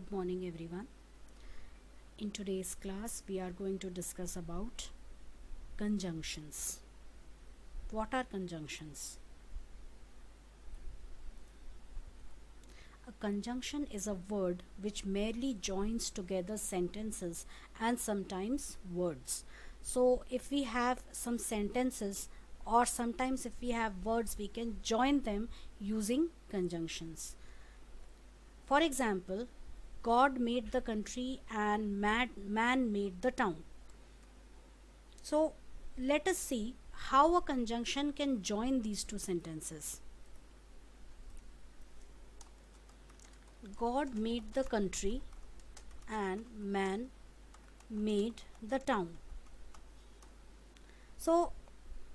Good morning everyone. In today's class we are going to discuss about conjunctions. What are conjunctions? A conjunction is a word which merely joins together sentences and sometimes words. So if we have some sentences or sometimes if we have words, we can join them using conjunctions. For example, God made the country and man made the town. So let us see how a conjunction can join these two sentences. God made the country and man made the town. So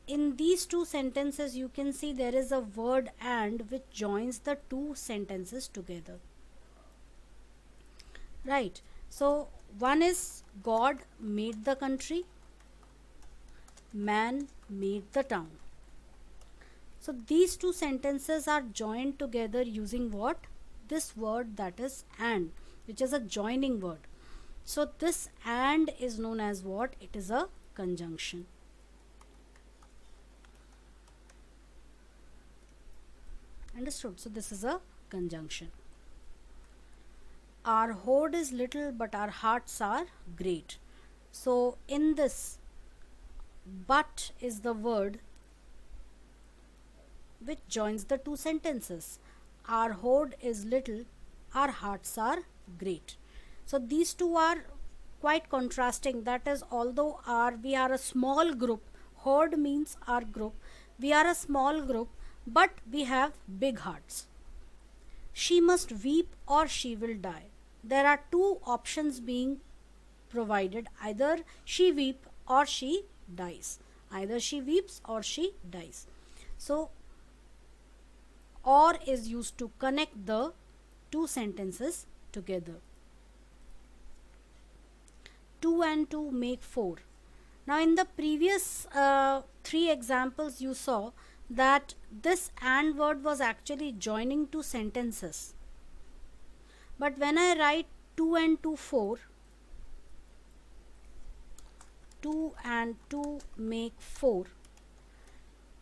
in these two sentences you can see there is a word and which joins the two sentences together. Right. So one is God made the country, man made the town. So these two sentences are joined together using what? This word, that is and, which is a joining word. So this and is known as what? It is a conjunction. Understood? So this is a conjunction. Our hoard is little but our hearts are great. So in this, but is the word which joins the two sentences. Our hoard is little, our hearts are great. So these two are quite contrasting. That is, although we are a small group, hoard means our group, we are a small group, but we have big hearts. She must weep or she will die. There are two options being provided, either she weep or she dies. Either she weeps or she dies. So or is used to connect the two sentences together. 2 and 2 make 4. Now in the previous 3 examples you saw that this and word was actually joining two sentences. But when I write 2 and 2 4, 2 and 2 make 4.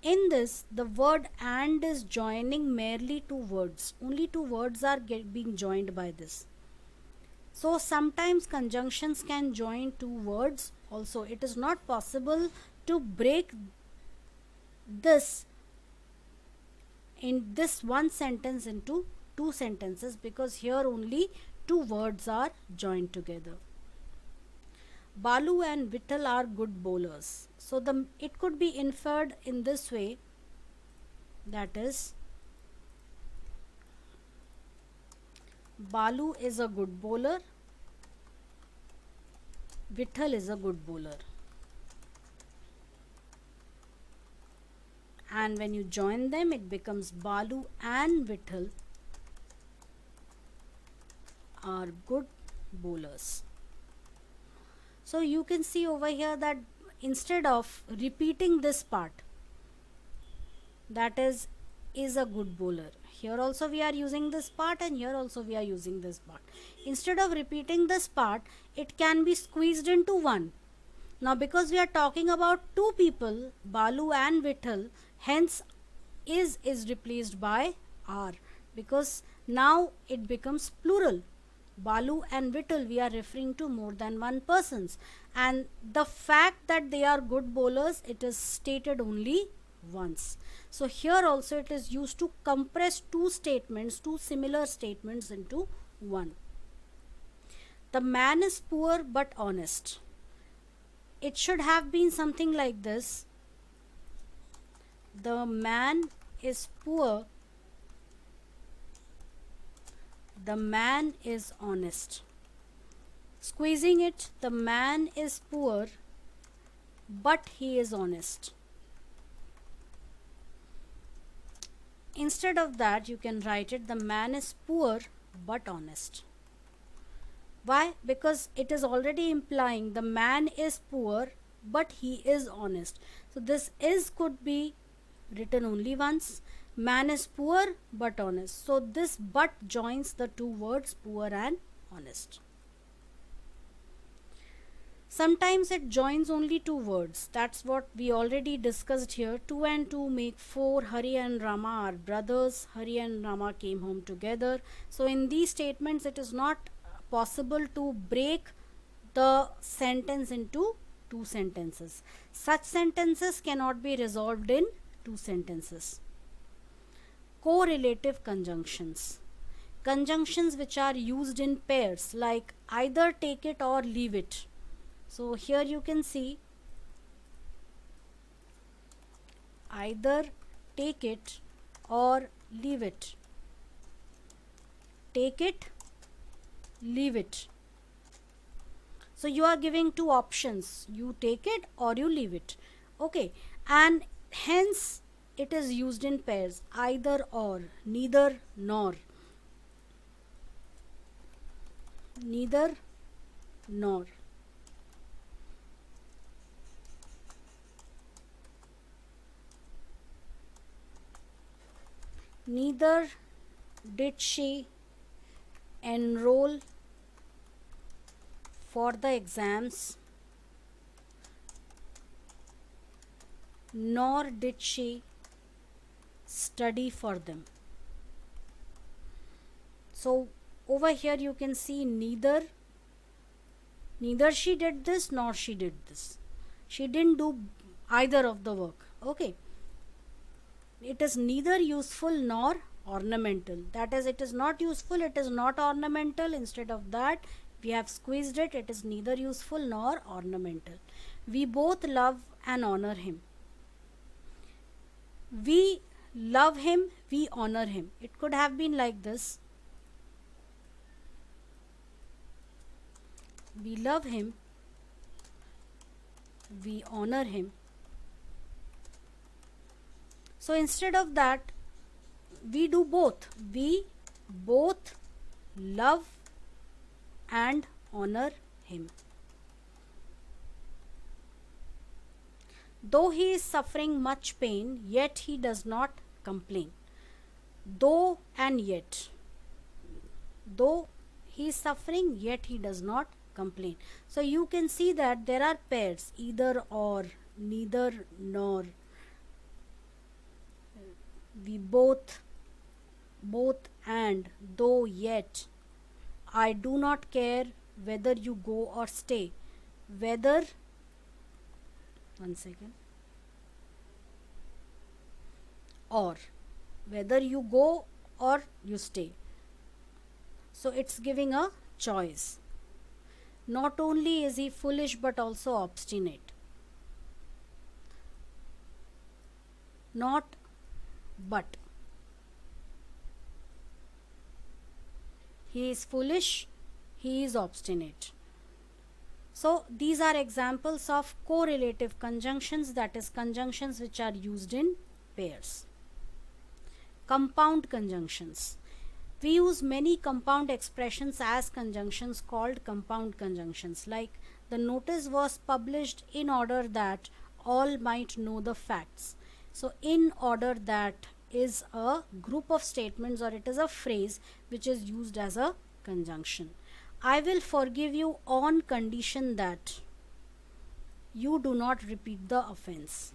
In this, the word and is joining merely two words. Only two words are being joined by this. So sometimes conjunctions can join two words also. It is not possible to break this in this one sentence into two sentences, because here only two words are joined together. Balu and Vittal are good bowlers. So it could be inferred in this way, that is, Balu is a good bowler, Vittal is a good bowler. And when you join them, it becomes Balu and Vittal are good bowlers. So you can see over here that instead of repeating this part, that is a good bowler, here also we are using this part and here also we are using this part. Instead of repeating this part, it can be squeezed into one. Now because we are talking about two people, Balu and Vittal, hence is replaced by are, because now it becomes plural. Balu and Vittal, we are referring to more than one persons, and the fact that they are good bowlers, it is stated only once. So here also it is used to compress two statements, two similar statements into one. The man is poor but honest. It should have been something like this. The man is poor, the man is honest. Squeezing it, the man is poor but he is honest. Instead of that, you can write it, the man is poor but honest. Why? Because it is already implying the man is poor but he is honest. So this is could be written only once. Man is poor but honest. So this but joins the two words poor and honest. Sometimes it joins only two words. That's what we already discussed here. 2 and 2 make 4. Hari and Rama are brothers. Hari and Rama came home together. So in these statements, it is not possible to break the sentence into two sentences. Such sentences cannot be resolved in two sentences. Correlative conjunctions. Conjunctions which are used in pairs, like either take it or leave it. So here you can see either take it or leave it. Take it, leave it. So you are giving two options. You take it or you leave it. Okay. And hence it is used in pairs. Either or, neither nor. Neither nor. Neither did she enroll for the exams, nor did she study for them. So over here you can see neither she did this nor she did this. She didn't do either of the work. Okay. It is neither useful nor ornamental. That is, it is not useful, it is not ornamental. Instead of that, we have squeezed it. It is neither useful nor ornamental. We both love and honor him. We love him, we honor him. It could have been like this. We love him, we honor him. So instead of that, we do both. We both love and honor him. Though he is suffering much pain, yet he does not complain. Though and yet. Though he is suffering, yet he does not complain. So you can see that there are pairs, either or, neither nor. We both and, though, yet. I do not care whether you go or stay. Whether, one second, or, whether you go or you stay. So it's giving a choice. Not only is he foolish but also obstinate. Not but. He is foolish, he is obstinate. So these are examples of correlative conjunctions, that is conjunctions which are used in pairs. Compound conjunctions. We use many compound expressions as conjunctions called compound conjunctions, like the notice was published in order that all might know the facts. So in order that is a group of statements, or it is a phrase which is used as a conjunction. I will forgive you on condition that you do not repeat the offense.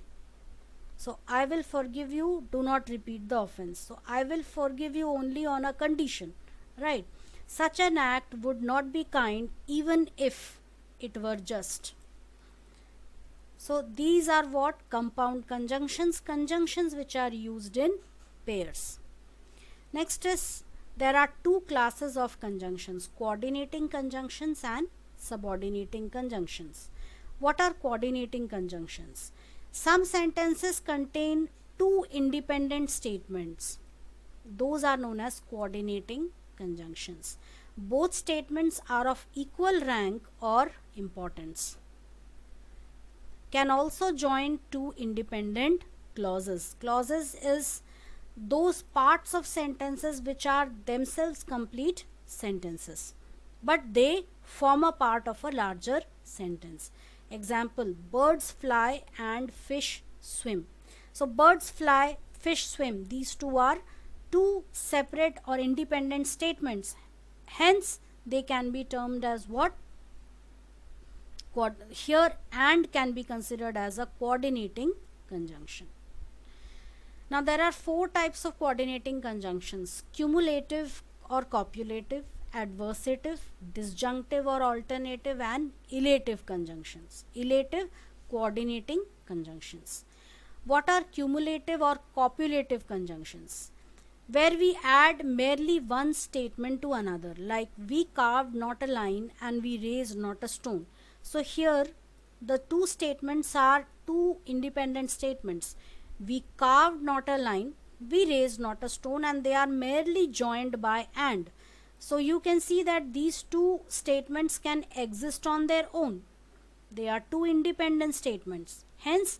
So I will forgive you, do not repeat the offense. So I will forgive you only on a condition, right? Such an act would not be kind even if it were just. So these are what? Compound conjunctions, conjunctions which are used in pairs. Next is, there are two classes of conjunctions, coordinating conjunctions and subordinating conjunctions. What are coordinating conjunctions? Some sentences contain two independent statements. Those are known as coordinating conjunctions. Both statements are of equal rank or importance. Can also join two independent clauses. Clauses is those parts of sentences which are themselves complete sentences, but they form a part of a larger sentence. Example, birds fly and fish swim. So birds fly, fish swim, these two are two separate or independent statements. Hence they can be termed as what? Here and can be considered as a coordinating conjunction. Now there are four types of coordinating conjunctions: cumulative or copulative, adversative, disjunctive or alternative, and elative conjunctions. Elative coordinating conjunctions. What are cumulative or copulative conjunctions? Where we add merely one statement to another, like we carved not a line and we raised not a stone. So here the two statements are two independent statements. We carved not a line, we raised not a stone, and they are merely joined by and. So you can see that these two statements can exist on their own. They are two independent statements. Hence,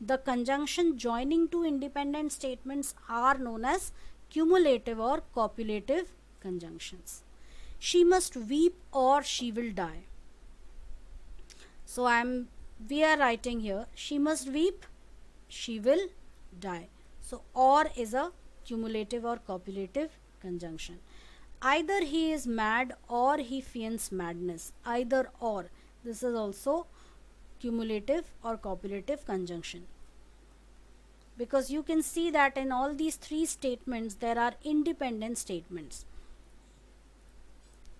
the conjunction joining two independent statements are known as cumulative or copulative conjunctions. She must weep or she will die. So we are writing here, she must weep, she will die. So or is a cumulative or copulative conjunction. Either he is mad or he feigns madness. Either or. This is also cumulative or copulative conjunction. Because you can see that in all these three statements there are independent statements.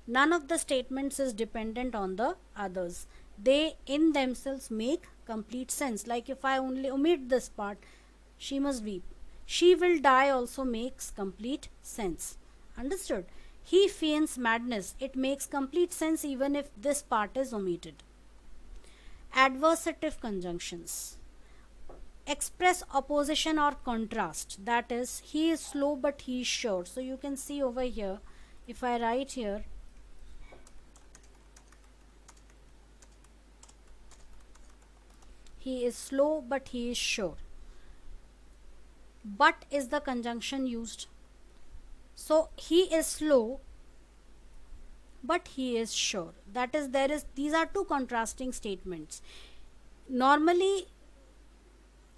None of the statements is dependent on the others. They in themselves make complete sense. Like if I only omit this part, she must weep, she will die also makes complete sense. Understood? He feigns madness, it makes complete sense even if this part is omitted. Adversative conjunctions express opposition or contrast. That is, he is slow but he is sure. So you can see over here, if I write here, he is slow but he is sure. But is the conjunction used. So he is slow but he is sure. That is, these are two contrasting statements. Normally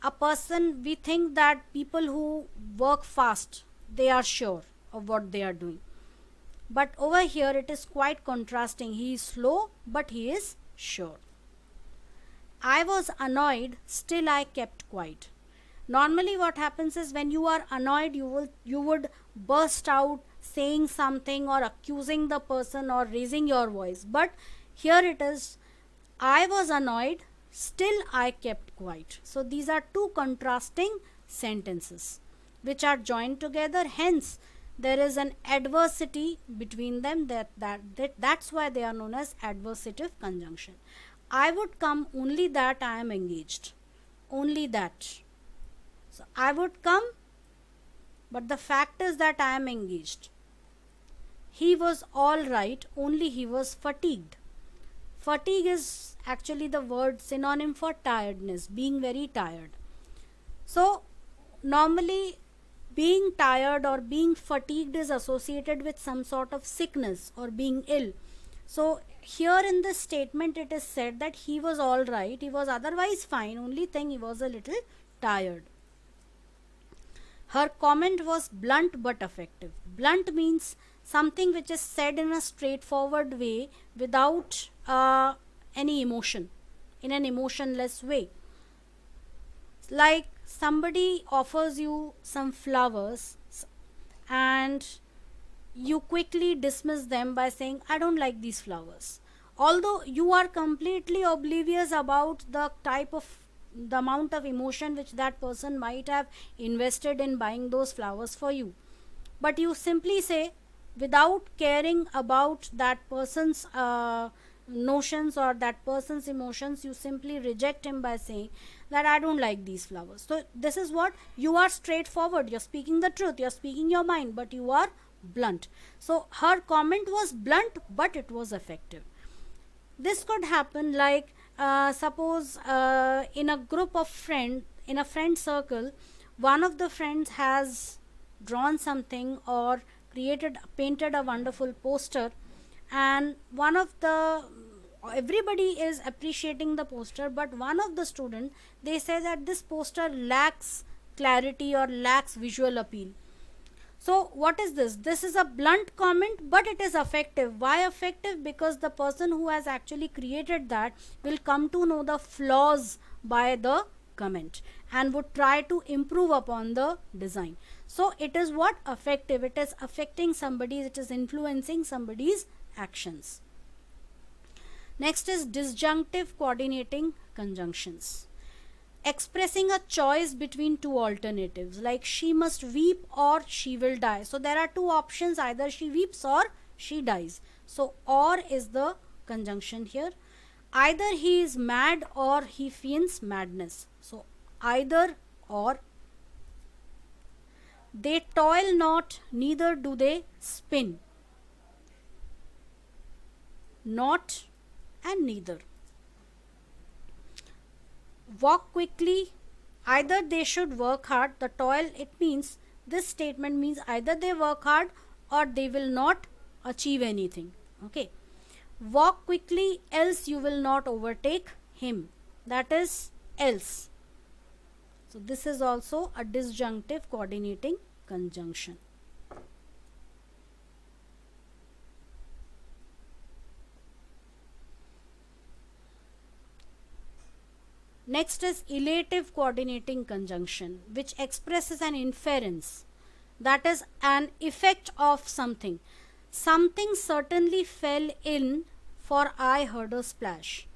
a person, we think that people who work fast, they are sure of what they are doing. But over here it is quite contrasting. He is slow but he is sure. I was annoyed, still I kept quiet. Normally what happens is, when you are annoyed, you would burst out saying something or accusing the person or raising your voice. But here it is, I was annoyed, still I kept quiet. So these are two contrasting sentences which are joined together. Hence there is an adversity between them. That's why they are known as adversative conjunction. I would come only that I am engaged. Only that. So I would come, but the fact is that I am engaged. He was all right, only he was fatigued. Fatigue is actually the word synonym for tiredness, being very tired. So normally being tired or being fatigued is associated with some sort of sickness or being ill. So here in this statement it is said that he was all right, he was otherwise fine, only thing he was a little tired. Her comment was blunt but effective. Blunt means something which is said in a straightforward way without any emotion, in an emotionless way. Like somebody offers you some flowers and you quickly dismiss them by saying, I don't like these flowers. Although you are completely oblivious about the amount of emotion which that person might have invested in buying those flowers for you. But you simply say, without caring about that person's notions or that person's emotions, you simply reject him by saying that I don't like these flowers. So this is what you are straightforward, you're speaking the truth, you're speaking your mind, but you are blunt. So her comment was blunt but it was effective. This could happen like suppose in a group of friends, in a friend circle, one of the friends has drawn something or painted a wonderful poster, and everybody is appreciating the poster, but one of the student, they say that this poster lacks clarity or lacks visual appeal. So what is this? This is a blunt comment, but it is effective. Why effective? Because the person who has actually created that will come to know the flaws by the comment and would try to improve upon the design. So it is what? Effective. It is affecting somebody, it is influencing somebody's actions. Next is disjunctive coordinating conjunctions. Expressing a choice between two alternatives, like she must weep or she will die. So there are two options, either she weeps or she dies. So or is the conjunction here. Either he is mad or he feigns madness. So either or. They toil not, neither do they spin. Not and neither. Walk quickly, either they should work hard. The toil, it means, this statement means either they work hard or they will not achieve anything. Okay. Walk quickly, else you will not overtake him. That is else. So this is also a disjunctive coordinating conjunction. Next is elative coordinating conjunction, which expresses an inference, that is an effect of something. Something certainly fell in, for I heard a splash.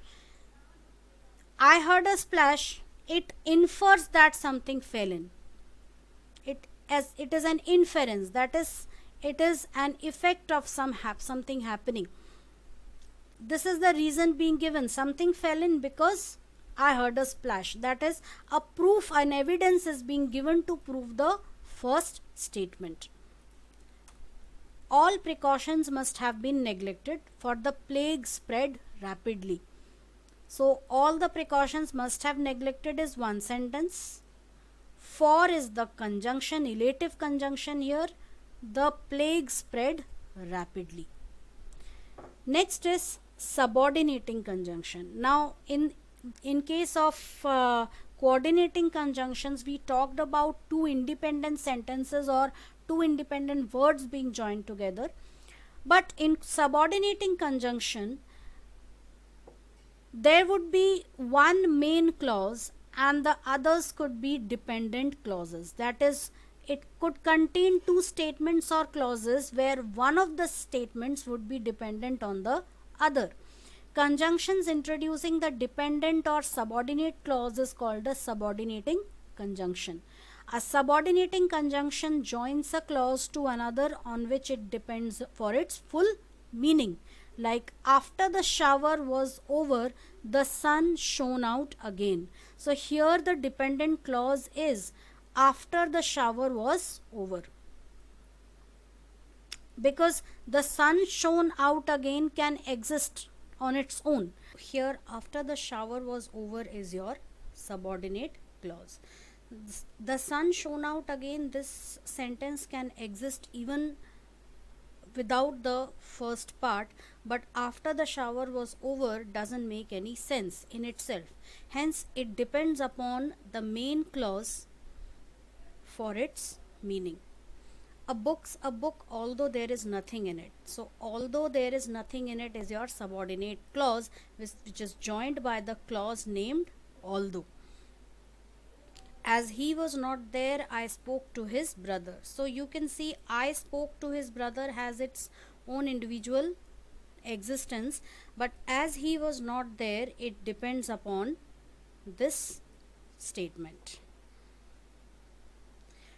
I heard a splash, it infers that something fell in. It is an inference, that is, it is an effect of something happening. This is the reason being given, something fell in because I heard a splash. That is a proof, an evidence is being given to prove the first statement. All precautions must have been neglected, for the plague spread rapidly. So all the precautions must have neglected is one sentence. For is the conjunction, elative conjunction here. The plague spread rapidly. Next is subordinating conjunction. Now in case of coordinating conjunctions, we talked about two independent sentences or two independent words being joined together. But in subordinating conjunction, there would be one main clause and the others could be dependent clauses. That is, it could contain two statements or clauses where one of the statements would be dependent on the other. Conjunctions introducing the dependent or subordinate clause is called a subordinating conjunction. A subordinating conjunction joins a clause to another on which it depends for its full meaning. Like, after the shower was over, the sun shone out again. So here the dependent clause is after the shower was over, because the sun shone out again can exist on its own. Here after the shower was over is your subordinate clause. The sun shone out again, this sentence can exist even without the first part, but after the shower was over doesn't make any sense in itself. Hence it depends upon the main clause for its meaning. A book's a book although there is nothing in it. So although there is nothing in it is your subordinate clause, which is joined by the clause named although. As he was not there, I spoke to his brother. So you can see I spoke to his brother has its own individual existence, but as he was not there, it depends upon this statement.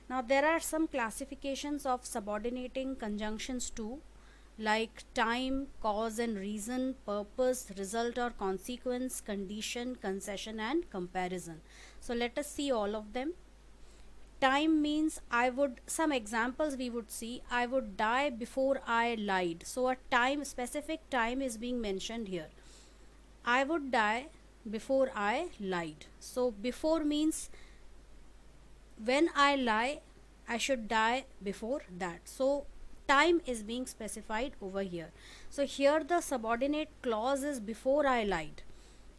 Now there are some classifications of subordinating conjunctions too, like time, cause and reason, purpose, result or consequence, condition, concession and comparison. So let us see all of them. Time means some examples we would see. I would die before I lied. So a time, specific time is being mentioned here. I would die before I lied. So before means when I lie, I should die before that. So time is being specified over here. So here the subordinate clause is before I lied,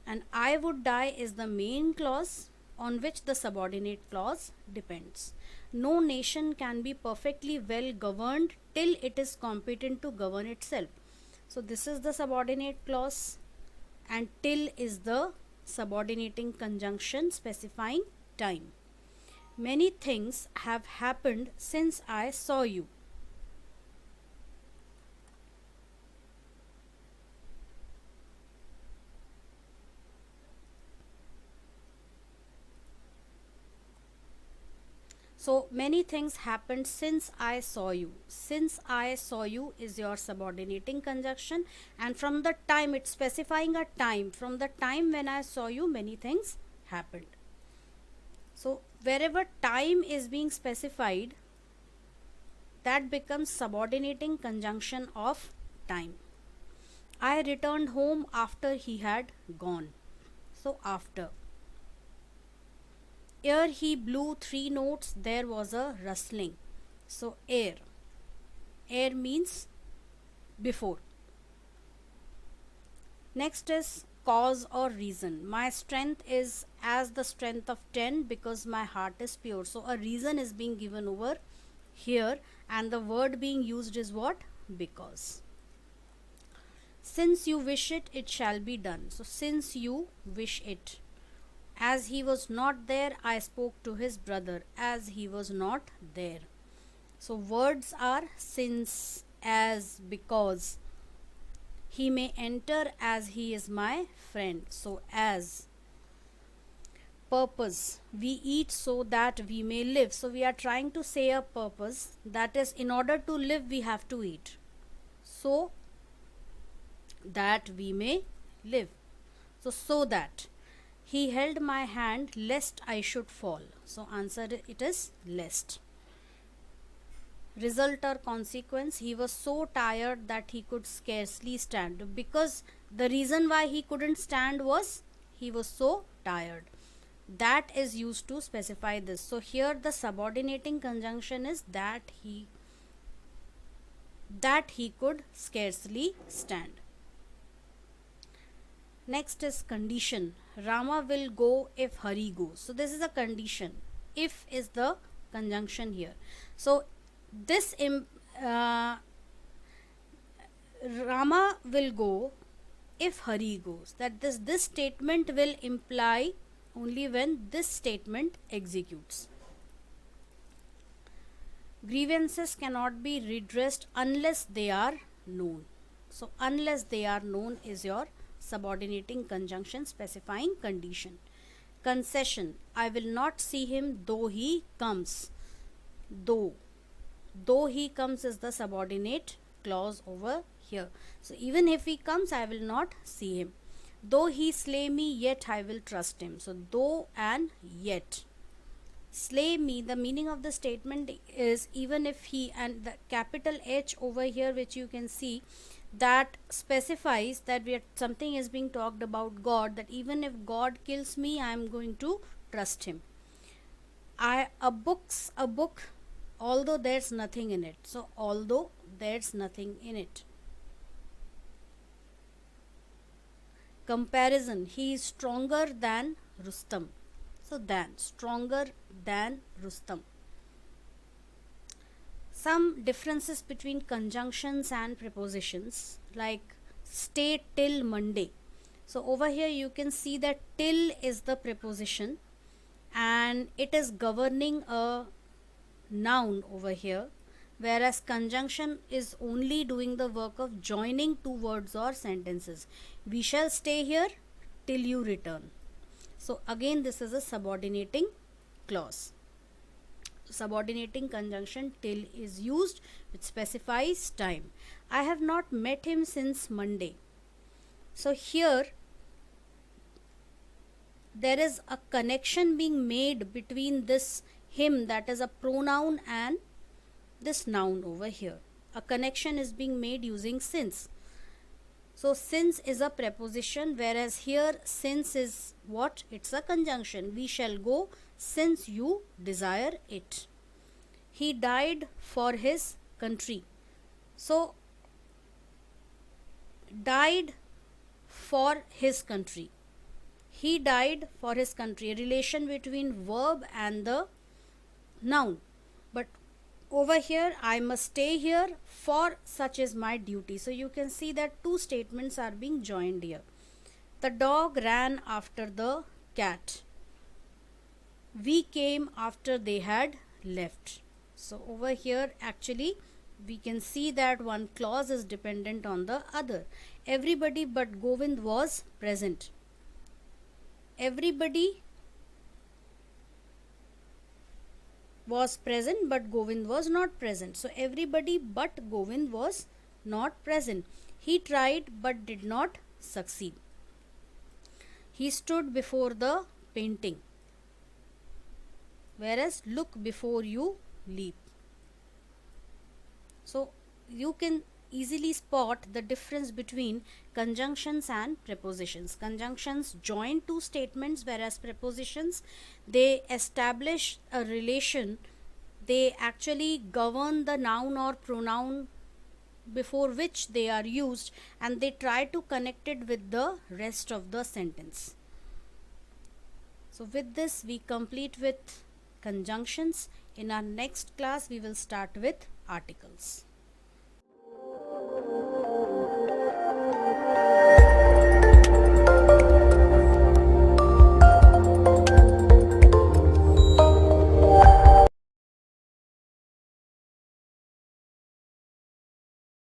and I would die is the main clause, on which the subordinate clause depends. No nation can be perfectly well governed till it is competent to govern itself. So this is the subordinate clause, and till is the subordinating conjunction specifying time. Many things have happened since I saw you. So many things happened since I saw you. Since I saw you is your subordinating conjunction, and from the time, it's specifying a time. From the time when I saw you, many things happened. So wherever time is being specified, that becomes subordinating conjunction of time. I returned home after he had gone. So after. Ere he blew 3 notes, there was a rustling. So ere. Ere means before. Next is cause or reason. My strength is as the strength of 10 because my heart is pure. So a reason is being given over here, and the word being used is what? Because. Since you wish it, it shall be done. So since you wish it. As he was not there, I spoke to his brother. As he was not there. So words are since, as, because. He may enter as he is my friend. So as. Purpose. We eat so that we may live. So we are trying to say a purpose, that is, in order to live we have to eat. So that we may live. So that. He held my hand lest I should fall. So answer, it is lest. Result or consequence. He was so tired that he could scarcely stand. Because the reason why he couldn't stand was he was so tired. That is used to specify this. So here the subordinating conjunction is that he could scarcely stand. Next is condition. Rama will go if Hari goes. So this is a condition. If is the conjunction here. So this Rama will go if Hari goes. That this statement will imply only when this statement executes. Grievances cannot be redressed unless they are known. So unless they are known is your subordinating conjunction specifying condition. Concession. I will not see him though he comes. Though he comes is the subordinate clause over here. So even if he comes, I will not see him. Though he slay me, yet I will trust him. So though and yet. Slay me, the meaning of the statement is even if he, and the capital H over here which you can see, that specifies that something is being talked about God, that even if God kills me, I am going to trust him. A book, although there's nothing in it. So although there's nothing in it. Comparison. He is stronger than Rustam. So stronger than Rustam. Some differences between conjunctions and prepositions, like stay till Monday. So over here you can see that till is the preposition and it is governing a noun over here, whereas conjunction is only doing the work of joining two words or sentences. We shall stay here till you return. So again this is a subordinating clause. Subordinating conjunction till is used, which specifies time. I have not met him since Monday. So here there is a connection being made between this him, that is a pronoun, and this noun over here. A connection is being made using since. So since is a preposition, whereas here since is what? It's a conjunction. We shall go since you desire it. He died for his country. So died for his country. He died for his country, a relation between verb and the noun. But over here, I must stay here, for such is my duty. So you can see that two statements are being joined here. The dog ran after the cat. We came after they had left. So over here, actually, we can see that one clause is dependent on the other. Everybody but Govind was present. Everybody was present but Govind was not present. So everybody but Govind was not present. He tried but did not succeed. He stood before the painting. Whereas look before you leap. So you can easily spot the difference between conjunctions and prepositions. Conjunctions join two statements, whereas prepositions, they establish a relation. They actually govern the noun or pronoun before which they are used, and they try to connect it with the rest of the sentence. So with this we complete with conjunctions. In our next class we will start with articles.